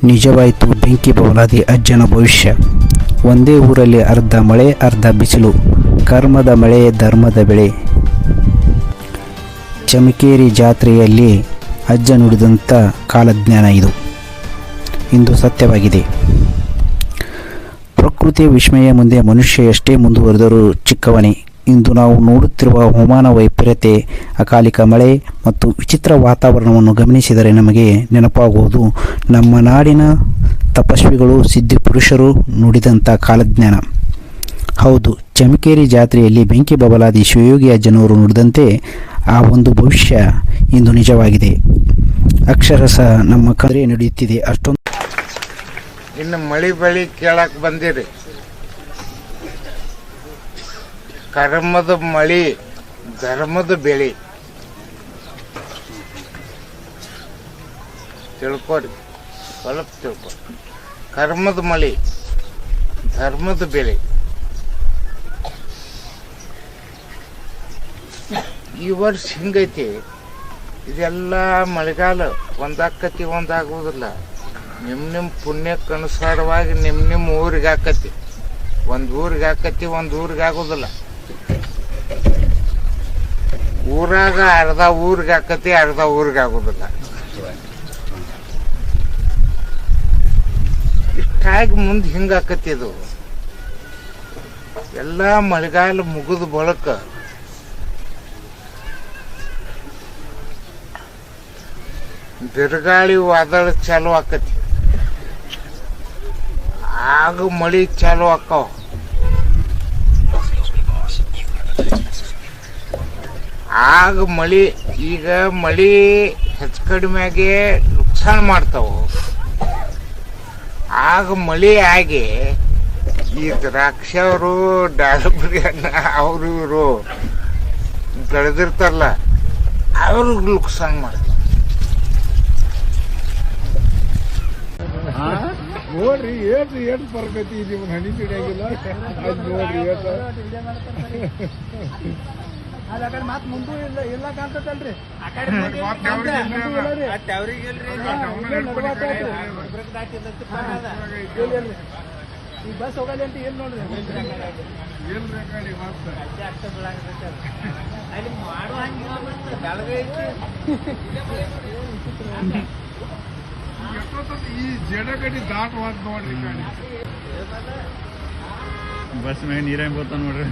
ನಿಜವಾಯಿತು ಬೆಂಕಿ ಬವಲಾದಿ ಅಜ್ಜನ ಭವಿಷ್ಯ. ಒಂದೇ ಊರಲ್ಲಿ ಅರ್ಧ ಮಳೆ ಅರ್ಧ ಬಿಸಿಲು, ಕರ್ಮದ ಮಳೆ ಧರ್ಮದ ಬೆಳೆ. ಚಮಕೇರಿ ಜಾತ್ರೆಯಲ್ಲಿ ಅಜ್ಜ ನುಡಿದಂಥ ಕಾಲಜ್ಞಾನ ಇದು ಇಂದು ಸತ್ಯವಾಗಿದೆ. ಪ್ರಕೃತಿಯ ವಿಸ್ಮಯ ಮುಂದೆ ಮನುಷ್ಯ ಎಷ್ಟೇ ಮುಂದುವರೆದರೂ ಚಿಕ್ಕವನೇ. ಇಂದು ನಾವು ನೋಡುತ್ತಿರುವ ಹವಾಮಾನ ವೈಪರೀತ್ಯ, ಅಕಾಲಿಕ ಮಳೆ ಮತ್ತು ವಿಚಿತ್ರ ವಾತಾವರಣವನ್ನು ಗಮನಿಸಿದರೆ ನಮಗೆ ನೆನಪಾಗುವುದು ನಮ್ಮ ನಾಡಿನ ತಪಸ್ವಿಗಳು ಸಿದ್ಧಿಪುರುಷರು ನುಡಿದಂಥ ಕಾಲಜ್ಞಾನ. ಹೌದು, ಚಮಕೇರಿ ಜಾತ್ರೆಯಲ್ಲಿ ಬೆಂಕಿ ಬಬಲಾದಿ ಶಿವಯೋಗಿ ಅಜ್ಜನವರು ನುಡಿದಂತೆ ಆ ಒಂದು ಭವಿಷ್ಯ ಇಂದು ನಿಜವಾಗಿದೆ. ಅಕ್ಷರಶಃ ನಮ್ಮ ಕರೆ ನಡೆಯುತ್ತಿದೆ. ಅಷ್ಟೊಂದು ಇನ್ನು ಮಳಿ ಬಳಿ ಕೇಳಕ್ ಬಂದಿರಿ. ಕರ್ಮದ ಮಳಿ ಧರ್ಮದ ಬೆಳೆ ತಿಳ್ಕೊರಿ, ಸ್ವಲ್ಪ ತಿಳ್ಕೊರಿ. ಕರ್ಮದ ಮಳಿ ಧರ್ಮದ ಬೆಳೆ. ಈ ವರ್ಷ ಹಿಂಗೈತಿ, ಇದೆಲ್ಲ ಮಳೆಗಾಲ ಒಂದಾಕತಿ ಒಂದಾಗುವುದಿಲ್ಲ. ನಿಮ್ಮ ಪುಣ್ಯಕ್ಕೆ ಅನುಸಾರವಾಗಿ ನಿಮ್ಮ ಊರಿಗೆ ಹಾಕತಿ. ಒಂದು ಊರಿಗೆ ಹಾಕತಿ, ಒಂದು ಊರಿಗೆ ಆಗೋದಿಲ್ಲ. ಊರಾಗ ಅರ್ಧ ಊರಿಗೆ ಹಾಕತಿ, ಅರ್ಧ ಊರಿಗೆ ಆಗೋದಿಲ್ಲ. ಇಷ್ಟಾಗಿ ಮುಂದೆ ಹಿಂಗಾಕತಿ. ಇದು ಎಲ್ಲ ಮಳೆಗಾಲ ಮುಗಿದ ಬಳಕ ಬಿರುಗಾಳಿ ವಾದಳ ಚಾಲು ಆಕತಿ. ಆಗ ಮಳಿ ಚಾಲು ಆಕಾವ. ಆಗ ಮಳಿ, ಈಗ ಮಳಿ ಹೆಚ್ಚು ಕಡಿಮೆಗೆ ನುಕ್ಸಾನ ಮಾಡ್ತಾವ. ಆಗ ಮಳಿ ಆಗಿ ಈ ದ್ರಾಕ್ಷಿ ಅವರು ದಾಳಿಂಬೆ ಹಣ್ಣು ಅವರು ಇವರು ಬೆಳೆದಿರ್ತಾರಲ್ಲ, ಅವ್ರಿಗೆ ನುಕ್ಸಾನ ಮಾಡ್ತಾವ. ನೋಡ್ರಿ ಏಟ್ ಬರ್ಕತಿ ನಿಮ್ಗೆ ಹನಿ ಸಿಡಿಯಾಗಿಲ್ಲ. ಅದು ನೋಡ್ರಿ ಮತ್ ಮುಂದೂ ಇಲ್ಲ ಕಾಣ್ತಲ್ರಿ. ಈ ಬಸ್ ಹೋಗಲಿ ಅಂತ ಏನ್ ನೋಡ್ರಿ ಈ ಜಡಗಡಿ ದಾಟವಾದ ನೋಡ್ರಿ ಗಾಡಿ. ಬಸ್ ಮ್ಯಾಗ ನೀರಾಗ ಬರ್ತಾವ ನೋಡ್ರಿ.